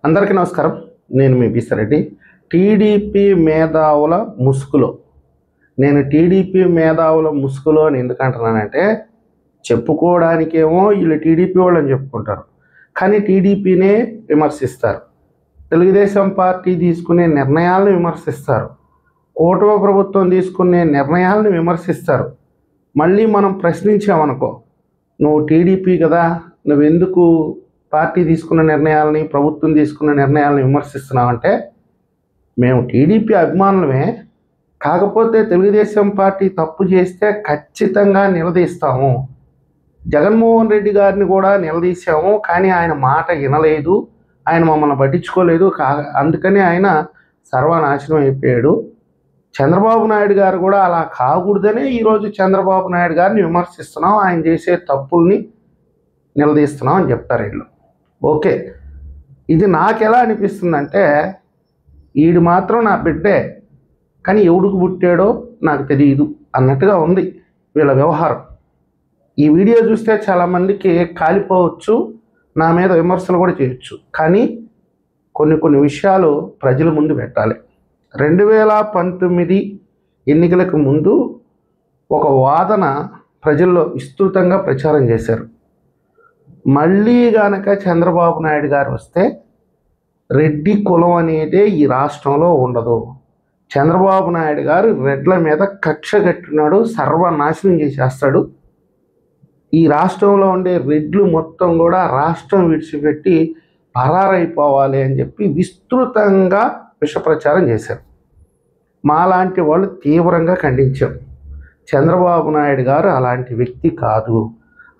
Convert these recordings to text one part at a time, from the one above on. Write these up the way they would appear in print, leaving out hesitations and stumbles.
అందరికీ నమస్కారం. నేను మీ బిసిరెడ్డి. టీడీపీ మేధావుల ముసుగులో టీడీపీ మేధావుల ముసుగులో అని ఎందుకంటున్నానంటే, చెప్పుకోవడానికేమో వీళ్ళు టీడీపీ వాళ్ళని చెప్పుకుంటారు, కానీ టీడీపీనే విమర్శిస్తారు. తెలుగుదేశం పార్టీ తీసుకునే నిర్ణయాలను విమర్శిస్తారు. కూటమి ప్రభుత్వం తీసుకునే నిర్ణయాలను విమర్శిస్తారు. మళ్ళీ మనం ప్రశ్నించామనుకో, నువ్వు టీడీపీ కదా, నువ్వెందుకు పార్టీ తీసుకున్న నిర్ణయాలని, ప్రభుత్వం తీసుకున్న నిర్ణయాలను విమర్శిస్తున్నామంటే, మేము టీడీపీ అభిమానులమే, కాకపోతే తెలుగుదేశం పార్టీ తప్పు చేస్తే ఖచ్చితంగా నిలదీస్తాము. జగన్మోహన్ రెడ్డి గారిని కూడా నిలదీశాము, కానీ ఆయన మాట వినలేదు, ఆయన మమ్మల్ని పట్టించుకోలేదు, అందుకని ఆయన సర్వనాశనం అయిపోయాడు. చంద్రబాబు నాయుడు గారు కూడా అలా కాకూడదనే ఈరోజు చంద్రబాబు నాయుడు గారిని విమర్శిస్తున్నాం, ఆయన చేసే తప్పుల్ని నిలదీస్తున్నాం అని చెప్తారు వీళ్ళు. ఓకే, ఇది నాకు ఎలా అనిపిస్తుందంటే, ఈడు మాత్రం నా బిడ్డే, కానీ ఎవడికి పుట్టాడో నాకు తెలియదు అన్నట్టుగా ఉంది వీళ్ళ వ్యవహారం. ఈ వీడియో చూస్తే చాలామందికి కాలిపోవచ్చు, నా మీద విమర్శలు కూడా చేయొచ్చు, కానీ కొన్ని విషయాలు ప్రజల ముందు పెట్టాలి. 2019 ఎన్నికలకు ముందు ఒక వాదన ప్రజల్లో విస్తృతంగా ప్రచారం చేశారు. మళ్ళీ గనక చంద్రబాబు నాయుడు గారు వస్తే రెడ్డి కులం అనేదే ఈ రాష్ట్రంలో ఉండదు. చంద్రబాబు నాయుడు గారు రెడ్ల మీద కక్ష కట్టినాడు, సర్వనాశనం చేసేస్తాడు. ఈ రాష్ట్రంలో ఉండే రెడ్లు మొత్తం కూడా రాష్ట్రం విడిచిపెట్టి పరారైపోవాలి అని చెప్పి విస్తృతంగా విష ప్రచారం చేశారు. మాలాంటి వాళ్ళు తీవ్రంగా ఖండించాం. చంద్రబాబు నాయుడు గారు అలాంటి వ్యక్తి కాదు,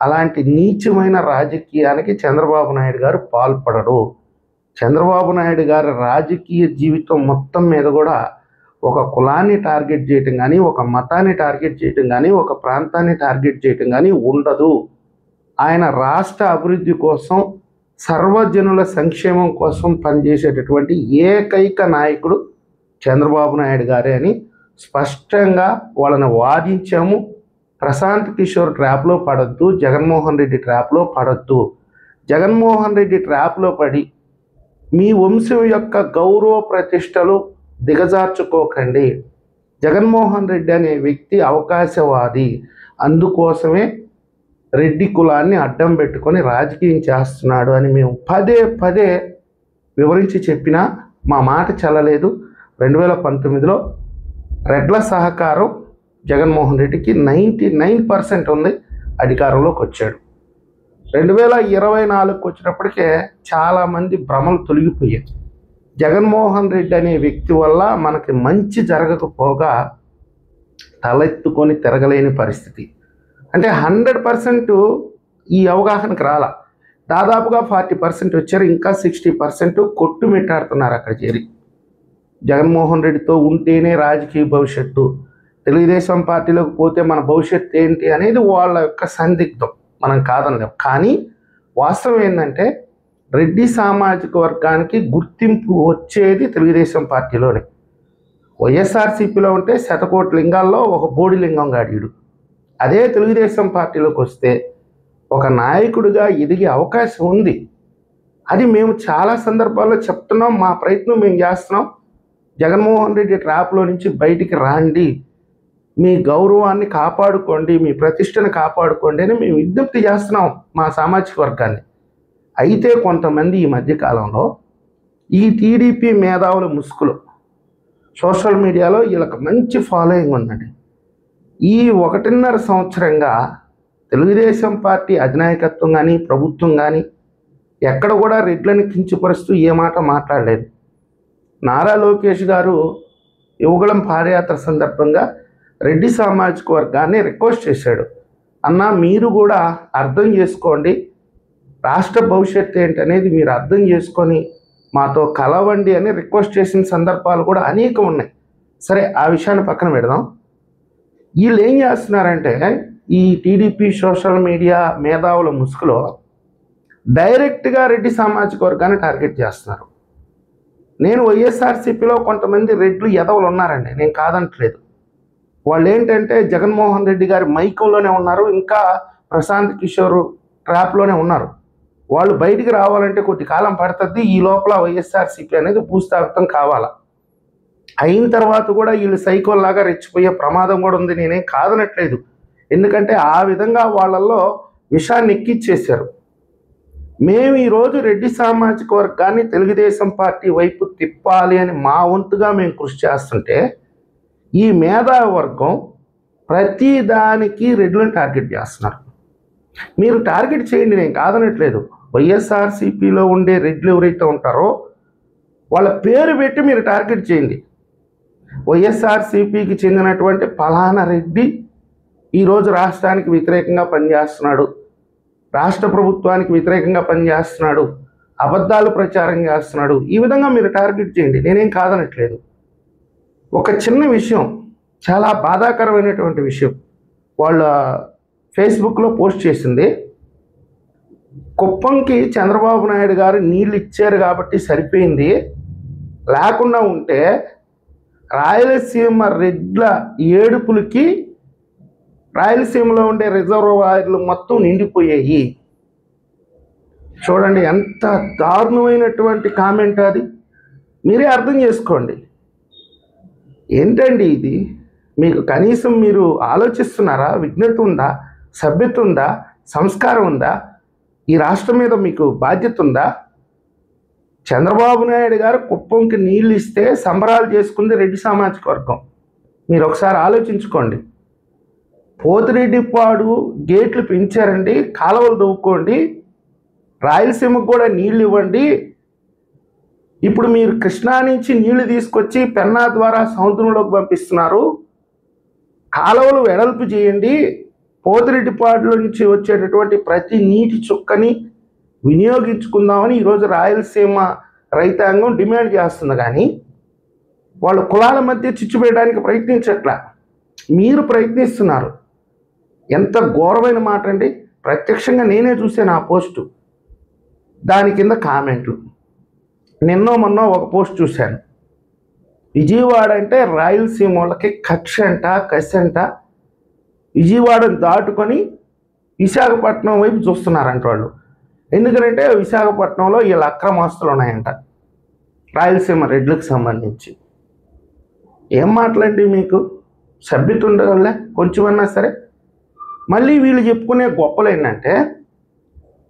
అలాంటి నీచమైన రాజకీయానికి చంద్రబాబు నాయుడు గారు పాల్పడడు. చంద్రబాబు నాయుడు గారి రాజకీయ జీవితం మొత్తం మీద కూడా ఒక కులాన్ని టార్గెట్ చేయటం కానీ, ఒక మతాన్ని టార్గెట్ చేయటం కానీ, ఒక ప్రాంతాన్ని టార్గెట్ చేయటం కానీ ఉండదు. ఆయన రాష్ట్ర అభివృద్ధి కోసం, సర్వజనుల సంక్షేమం కోసం పనిచేసేటటువంటి ఏకైక నాయకుడు చంద్రబాబు నాయుడు గారే అని స్పష్టంగా వాళ్ళని వాదించాము. ప్రశాంత్ కిషోర్ ట్రాప్లో పడద్దు, జగన్మోహన్ రెడ్డి ట్రాప్లో పడద్దు. జగన్మోహన్ రెడ్డి ట్రాప్లో పడి మీ వంశం యొక్క గౌరవ ప్రతిష్టలు దిగజార్చుకోకండి. జగన్మోహన్ రెడ్డి అనే వ్యక్తి అవకాశవాది, అందుకోసమే రెడ్డి కులాన్ని అడ్డం పెట్టుకొని రాజకీయం చేస్తున్నాడు అని మేము పదే వివరించి చెప్పినా మా మాట చల్లలేదు. 2019లో రెడ్ల సహకారం జగన్మోహన్ రెడ్డికి 99% ఉంది, అధికారంలోకి వచ్చాడు. 2024కి వచ్చినప్పటికే చాలామంది భ్రమలు తొలగిపోయాయి. జగన్మోహన్ రెడ్డి అనే వ్యక్తి వల్ల మనకి మంచి జరగకపోగా తలెత్తుకొని తిరగలేని పరిస్థితి. అంటే 100% ఈ అవగాహనకు రాలా. దాదాపుగా 40% వచ్చారు, ఇంకా 60% కొట్టుమిట్టాడుతున్నారు అక్కడ చేరి. జగన్మోహన్ రెడ్డితో ఉంటేనే రాజకీయ భవిష్యత్తు, తెలుగుదేశం పార్టీలోకి పోతే మన భవిష్యత్తు ఏంటి అనేది వాళ్ళ యొక్క సందిగ్ధం, మనం కాదనలేం. కానీ వాస్తవం ఏంటంటే, రెడ్డి సామాజిక వర్గానికి గుర్తింపు వచ్చేది తెలుగుదేశం పార్టీలోనే. వైఎస్ఆర్సీపీలో ఉంటే శతకోటి లింగాల్లో ఒక బోడి లింగం గాడీడు. అదే తెలుగుదేశం పార్టీలోకి వస్తే ఒక నాయకుడిగా ఎదిగే అవకాశం ఉంది. అది మేము చాలా సందర్భాల్లో చెప్తున్నాం, మా ప్రయత్నం మేము చేస్తున్నాం. జగన్మోహన్ రెడ్డి ట్రాప్లో నుంచి బయటికి రాండి, మీ గౌరవాన్ని కాపాడుకోండి, మీ ప్రతిష్టను కాపాడుకోండి అని మేము విజ్ఞప్తి చేస్తున్నాం మా సామాజిక వర్గాన్ని. అయితే కొంతమంది ఈ మధ్యకాలంలో ఈ టీడీపీ మేధావుల ముసుగులో సోషల్ మీడియాలో వీళ్ళకి మంచి ఫాలోయింగ్ ఉందండి. ఈ 1.5 సంవత్సరంగా తెలుగుదేశం పార్టీ అధినాయకత్వం కానీ, ప్రభుత్వం కానీ ఎక్కడ కూడా రెడ్లను కించపరుస్తూ ఏ మాట మాట్లాడలేదు. నారా లోకేష్ గారు యువగళం పాదయాత్ర సందర్భంగా రెడ్డి సామాజిక వర్గాన్ని రిక్వెస్ట్ చేశాడు, అన్నా మీరు కూడా అర్థం చేసుకోండి, రాష్ట్ర భవిష్యత్తు ఏంటనేది మీరు అర్థం చేసుకొని మాతో కలవండి అని రిక్వెస్ట్ చేసిన సందర్భాలు కూడా అనేకం ఉన్నాయి. సరే, ఆ విషయాన్ని పక్కన పెడదాం. వీళ్ళు ఏం చేస్తున్నారంటే, ఈ టీడీపీ సోషల్ మీడియా మేధావుల ముసుగులో డైరెక్ట్గా రెడ్డి సామాజిక వర్గాన్ని టార్గెట్ చేస్తున్నారు. నేను వైఎస్ఆర్సీపీలో కొంతమంది రెడ్లు ఎదవలు ఉన్నారండి, నేను కాదంటలేదు. వాళ్ళు ఏంటంటే జగన్మోహన్ రెడ్డి గారి మైకంలోనే ఉన్నారు, ఇంకా ప్రశాంత్ కిషోర్ ట్రాప్లోనే ఉన్నారు. వాళ్ళు బయటికి రావాలంటే కొద్ది కాలం పడుతుంది. ఈ లోపల వైఎస్ఆర్సీపీ అనేది భూస్థాపితం కావాలా. అయిన తర్వాత కూడా వీళ్ళు సైకోల్లాగా రెచ్చిపోయే ప్రమాదం కూడా ఉంది. నేనేం కాదనట్లేదు, ఎందుకంటే ఆ విధంగా వాళ్ళల్లో విషాన్ని ఎక్కిచ్చేశారు. మేము ఈరోజు రెడ్డి సామాజిక వర్గాన్ని తెలుగుదేశం పార్టీ వైపు తిప్పాలి అని మా వంతుగా మేము కృషి చేస్తుంటే, ఈ మేధావి వర్గం ప్రతి దానికి రెడ్లను టార్గెట్ చేస్తున్నారు. మీరు టార్గెట్ చేయండి, నేను కాదనట్లేదు. వైఎస్ఆర్సీపీలో ఉండే రెడ్లు ఎవరైతే ఉంటారో వాళ్ళ పేరు పెట్టి మీరు టార్గెట్ చేయండి. వైఎస్ఆర్సీపీకి చెందినటువంటి ఫలానా రెడ్డి ఈరోజు రాష్ట్రానికి వ్యతిరేకంగా పనిచేస్తున్నాడు, రాష్ట్ర ప్రభుత్వానికి వ్యతిరేకంగా పనిచేస్తున్నాడు, అబద్ధాలు ప్రచారం చేస్తున్నాడు, ఈ విధంగా మీరు టార్గెట్ చేయండి, నేనేం కాదనట్లేదు. ఒక చిన్న విషయం, చాలా బాధాకరమైనటువంటి విషయం వాళ్ళ ఫేస్బుక్లో పోస్ట్ చేసింది. కుప్పంకి చంద్రబాబు నాయుడు గారు నీళ్ళు ఇచ్చారు కాబట్టి సరిపోయింది, లేకుండా ఉంటే రాయలసీమ రెడ్ల ఏడుపులకి రాయలసీమలో ఉండే రిజర్వాయర్లు మొత్తం నిండిపోయాయి. చూడండి ఎంత దారుణమైనటువంటి కామెంట్ అది, మీరే అర్థం చేసుకోండి. ఏంటండి ఇది? మీకు కనీసం మీరు ఆలోచిస్తున్నారా? విజ్ఞత ఉందా? సభ్యత ఉందా? సంస్కారం ఉందా? ఈ రాష్ట్రం మీద మీకు బాధ్యత ఉందా? చంద్రబాబు నాయుడు గారు కుప్పంకి నీళ్ళు ఇస్తే సంబరాలు చేసుకుంది రెడ్డి సామాజిక వర్గం. మీరు ఒకసారి ఆలోచించుకోండి. పోతిరెడ్డిపాడు గేట్లు పెంచారండి, కాలువలు దవ్వుకోండి, రాయలసీమకు కూడా నీళ్ళు ఇవ్వండి. ఇప్పుడు మీరు కృష్ణా నుంచి నీళ్లు తీసుకొచ్చి పెన్నా ద్వారా సముద్రంలోకి పంపిస్తున్నారు. కాలువలు వెడల్పు చేయండి, పోతిరెడ్డిపాడులో నుంచి వచ్చేటటువంటి ప్రతి నీటి చుక్కని వినియోగించుకుందామని ఈరోజు రాయలసీమ రైతాంగం డిమాండ్ చేస్తుంది. కానీ వాళ్ళు కులాల మధ్య చిచ్చు పెట్టడానికి ప్రయత్నించట్లా, మీరు ప్రయత్నిస్తున్నారు. ఎంత ఘోరమైన మాట అండి. ప్రత్యక్షంగా నేనే చూసాను ఆ పోస్టు, దాని కింద కామెంట్లు. నిన్నో మొన్నో ఒక పోస్ట్ చూశాను, విజయవాడ అంటే రాయలసీమ వాళ్ళకి కక్ష అంట, కసి అంట, విజయవాడను దాటుకొని విశాఖపట్నం వైపు చూస్తున్నారంట వాళ్ళు. ఎందుకంటే విశాఖపట్నంలో వీళ్ళ అక్రమాస్తులు ఉన్నాయంట రాయలసీమ రెడ్లకు సంబంధించి. ఏం మాటలండి మీకు? సభ్యత ఉండగలే కొంచెమన్నా సరే. మళ్ళీ వీళ్ళు చెప్పుకునే గొప్పలు ఏంటంటే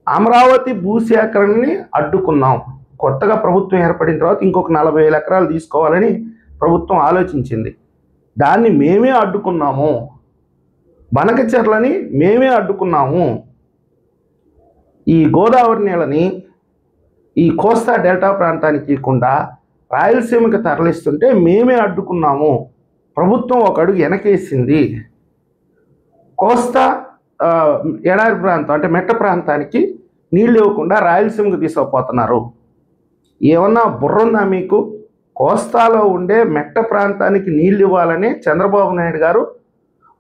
అమరావతి భూసేకరణని అడ్డుకున్నాం, కొత్తగా ప్రభుత్వం ఏర్పడిన తర్వాత ఇంకొక 40,000 ఎకరాలు తీసుకోవాలని ప్రభుత్వం ఆలోచించింది, దాన్ని మేమే అడ్డుకున్నాము, బనకచెర్లని మేమే అడ్డుకున్నాము, ఈ గోదావరి నీళ్ళని ఈ కోస్తా డెల్టా ప్రాంతానికి ఇవ్వకుండా రాయలసీమకి తరలిస్తుంటే మేమే అడ్డుకున్నాము, ప్రభుత్వం ఒక అడుగు వెనకేసింది, కోస్తా ఎడారి ప్రాంతం అంటే మెట్ట ప్రాంతానికి నీళ్ళు ఇవ్వకుండా రాయలసీమకు తీసుకుపోతున్నారు. ఏమన్నా బుర్ర ఉందా మీకు? కోస్తాలో ఉండే మెట్ట ప్రాంతానికి నీళ్ళు ఇవ్వాలని చంద్రబాబు నాయుడు గారు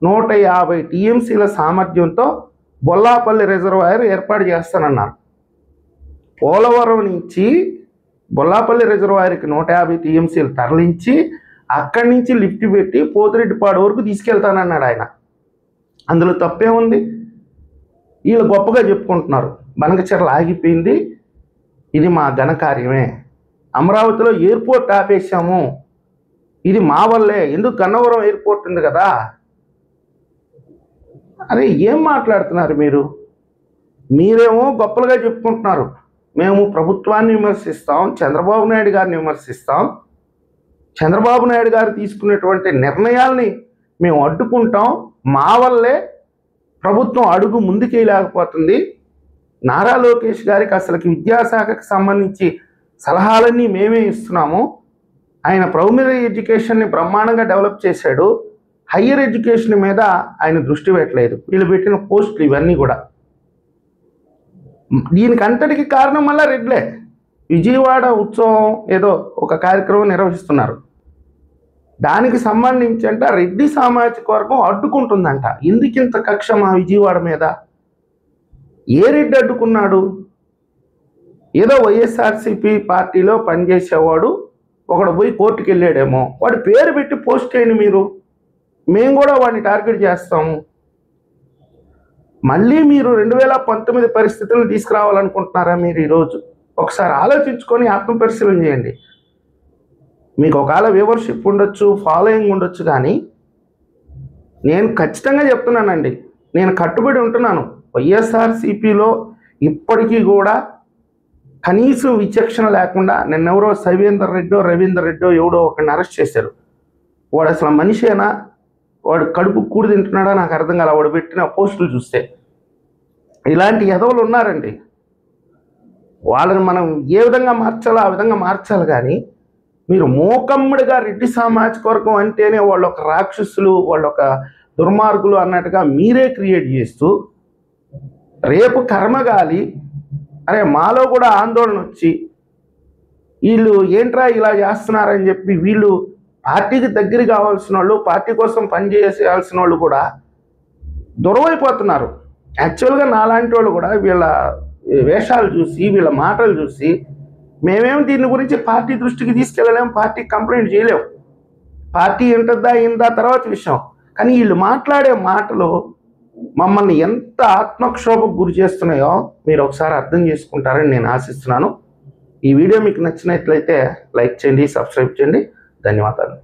150 టీఎంసీల సామర్థ్యంతో బొల్లాపల్లి రిజర్వాయర్ ఏర్పాటు చేస్తానన్నారు. పోలవరం నుంచి బొల్లాపల్లి రిజర్వాయర్కి 150 టీఎంసీలు తరలించి అక్కడి నుంచి లిఫ్ట్ పెట్టి పోతిరెడ్డిపాడు వరకు తీసుకెళ్తానన్నాడు ఆయన. అందులో తప్పే ఉంది? వీళ్ళు గొప్పగా చెప్పుకుంటున్నారు, బనకచెర్ల ఆగిపోయింది, ఇది మా ఘనకార్యమే, అమరావతిలో ఎయిర్పోర్ట్ ఆపేశాము, ఇది మా వల్లే, ఎందుకు గన్నవరం ఎయిర్పోర్ట్ ఉంది కదా. అరే ఏం మాట్లాడుతున్నారు మీరు? మీరేమో గొప్పలుగా చెప్పుకుంటున్నారు, మేము ప్రభుత్వాన్ని విమర్శిస్తాం, చంద్రబాబు నాయుడు గారిని విమర్శిస్తాం, చంద్రబాబు నాయుడు గారు తీసుకున్నటువంటి నిర్ణయాల్ని మేము అడ్డుకుంటాం, మా వల్లే ప్రభుత్వం అడుగు ముందుకేయలేకపోతుంది, నారా లోకేష్ గారికి అసలుకి విద్యాశాఖకు సంబంధించి సలహాలన్నీ మేమే ఇస్తున్నాము, ఆయన ప్రైమరీ ఎడ్యుకేషన్ని బ్రహ్మాండంగా డెవలప్ చేశాడు, హయ్యర్ ఎడ్యుకేషన్ మీద ఆయన దృష్టి పెట్టలేదు. వీళ్ళు పెట్టిన పోస్టులు ఇవన్నీ కూడా దీనికంతటికి కారణం వల్ల రెడ్లే. విజయవాడ ఉత్సవం ఏదో ఒక కార్యక్రమం నిర్వహిస్తున్నారు, దానికి సంబంధించి అంట రెడ్డి సామాజిక వర్గం అడ్డుకుంటుందంట. ఎందుకింత కక్ష మా విజయవాడ మీద? ఏ రెడ్డి అడ్డుకున్నాడు? ఏదో వైఎస్ఆర్సీపీ పార్టీలో పనిచేసేవాడు ఒకడు పోయి కోర్టుకు వెళ్ళాడేమో, వాడి పేరు పెట్టి పోస్ట్ చేయండి మీరు, మేము కూడా వాడిని టార్గెట్ చేస్తాము. మళ్ళీ మీరు 2019 పరిస్థితులను తీసుకురావాలనుకుంటున్నారా మీరు ఈరోజు? ఒకసారి ఆలోచించుకొని ఆత్మపరిశీలన చేయండి. మీకు ఒకవేళ వ్యూవర్షిప్ ఉండొచ్చు, ఫాలోయింగ్ ఉండొచ్చు, కానీ నేను ఖచ్చితంగా చెప్తున్నానండి, నేను కట్టుబడి ఉంటున్నాను. వైఎస్ఆర్సీపీలో ఇప్పటికీ కూడా కనీసం విచక్షణ లేకుండా నిన్నెవరో రవీందర్ రెడ్డో ఎవడో ఒకరిని అరెస్ట్ చేశారు. వాడు అసలు మనిషేనా, వాడు కడుపు కూడి తింటున్నాడా నాకు అర్థం కాల. వాడు పెట్టిన పోస్టులు చూస్తే ఇలాంటి ఎదవలు ఉన్నారండి. వాళ్ళని మనం ఏ విధంగా మార్చాలో ఆ విధంగా మార్చాలి, కానీ మీరు మూకమ్ముడిగా రెడ్డి సామాజిక వర్గం అంటేనే వాళ్ళు ఒక రాక్షసులు, వాళ్ళు ఒక దుర్మార్గులు అన్నట్టుగా మీరే క్రియేట్ చేస్తూ రేపు కర్మగాలి అరే మాలో కూడా ఆందోళన వచ్చి వీళ్ళు ఏంట్రా ఇలా చేస్తున్నారని చెప్పి వీళ్ళు పార్టీకి దగ్గర కావాల్సిన వాళ్ళు, పార్టీ కోసం పనిచేయాల్సిన వాళ్ళు కూడా దూరమైపోతున్నారు. యాక్చువల్గా నాలాంటి వాళ్ళు కూడా వీళ్ళ వేషాలు చూసి, వీళ్ళ మాటలు చూసి మేమేం దీని గురించి పార్టీ దృష్టికి తీసుకెళ్ళలేము, పార్టీకి కంప్లైంట్ చేయలేము. పార్టీ ఇందా తర్వాత విషయం. కానీ వీళ్ళు మాట్లాడే మాటలు మమ్మల్ని ఎంత ఆత్మక్షోభకు గురి చేస్తున్నాయో మీరు ఒకసారి అర్థం చేసుకుంటారని నేను ఆశిస్తున్నాను. ఈ వీడియో మీకు నచ్చినట్లయితే లైక్ చేయండి, సబ్స్క్రైబ్ చేయండి. ధన్యవాదాలు.